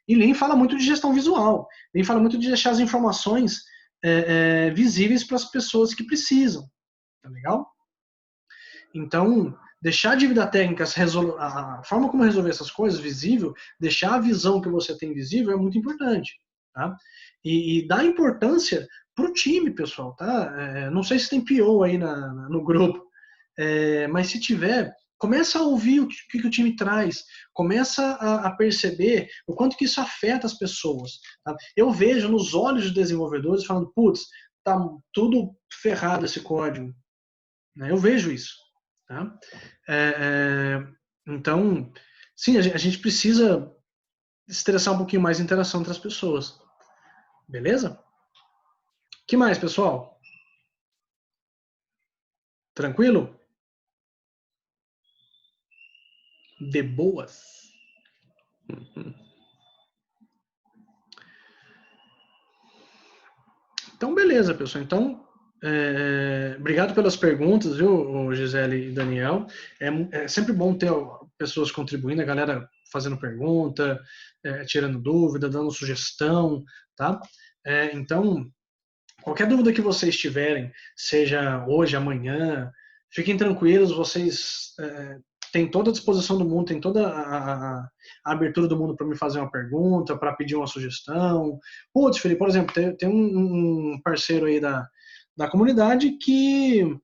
E Lean fala muito de gestão visual. Lean fala muito de deixar as informações visíveis para as pessoas que precisam. Tá legal? Então, deixar a dívida técnica, a forma como resolver essas coisas visível, deixar a visão que você tem visível é muito importante. Tá? E dá importância para o time, pessoal. Tá? Não sei se tem PO aí no grupo, mas se tiver, começa a ouvir o que o time traz, começa a perceber o quanto que isso afeta as pessoas. Tá? Eu vejo nos olhos dos desenvolvedores falando, putz, tá tudo ferrado esse código. Né? Eu vejo isso. Tá? Então, sim, a gente precisa estressar um pouquinho mais a interação entre as pessoas. Beleza? Que mais, pessoal? Tranquilo? De boas? Então, beleza, pessoal. Então, Obrigado pelas perguntas, viu, Gisele e Daniel. É sempre bom ter pessoas contribuindo, a galera fazendo pergunta, tirando dúvida, dando sugestão, tá? Então, qualquer dúvida que vocês tiverem, seja hoje, amanhã, fiquem tranquilos, vocês têm toda a disposição do mundo, têm toda a abertura do mundo para me fazer uma pergunta, para pedir uma sugestão. Putz, Felipe, por exemplo, tem um parceiro aí da comunidade que,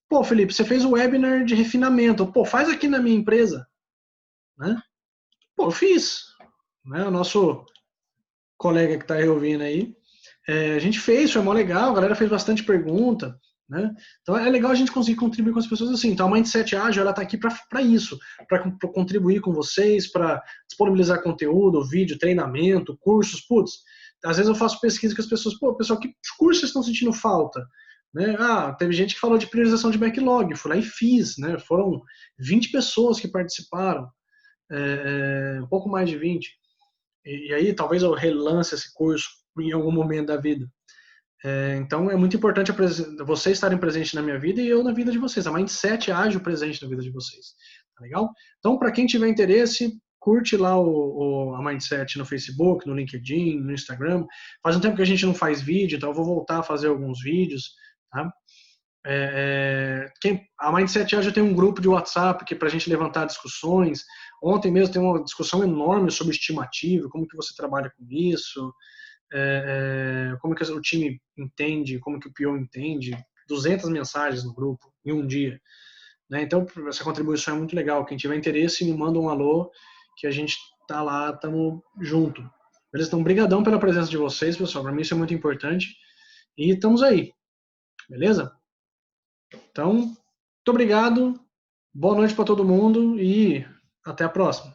pô, Felipe, você fez o webinar de refinamento, pô, faz aqui na minha empresa, né? Pô, eu fiz, né? O nosso colega que está aí ouvindo aí, a gente fez, foi mó legal, a galera fez bastante pergunta, né? Então é legal a gente conseguir contribuir com as pessoas assim. Então a Mindset Ágil, ela está aqui para isso, para contribuir com vocês, para disponibilizar conteúdo, vídeo, treinamento, cursos, putz. Às vezes eu faço pesquisa com as pessoas, pô, pessoal, que cursos vocês estão sentindo falta? Né? Teve gente que falou de priorização de backlog, fui lá e fiz, né? Foram 20 pessoas que participaram, um pouco mais de 20. E aí talvez eu relance esse curso em algum momento da vida. Então é muito importante vocês estarem presentes na minha vida e eu na vida de vocês. A Mindset Ágil presente na vida de vocês. Tá legal? Então, para quem tiver interesse, curte lá a Mindset no Facebook, no LinkedIn, no Instagram. Faz um tempo que a gente não faz vídeo, então eu vou voltar a fazer alguns vídeos. Tá? A Mindset Ágil tem um grupo de WhatsApp que para a gente levantar discussões. Ontem mesmo tem uma discussão enorme sobre estimativa, como que você trabalha com isso, como que o time entende, como que o PO entende. 200 mensagens no grupo em um dia. Né? Então, essa contribuição é muito legal. Quem tiver interesse, me manda um alô, que a gente tá lá, estamos junto. Beleza? Então, brigadão pela presença de vocês, pessoal. Para mim isso é muito importante. E estamos aí. Beleza? Então, muito obrigado. Boa noite para todo mundo e até a próxima.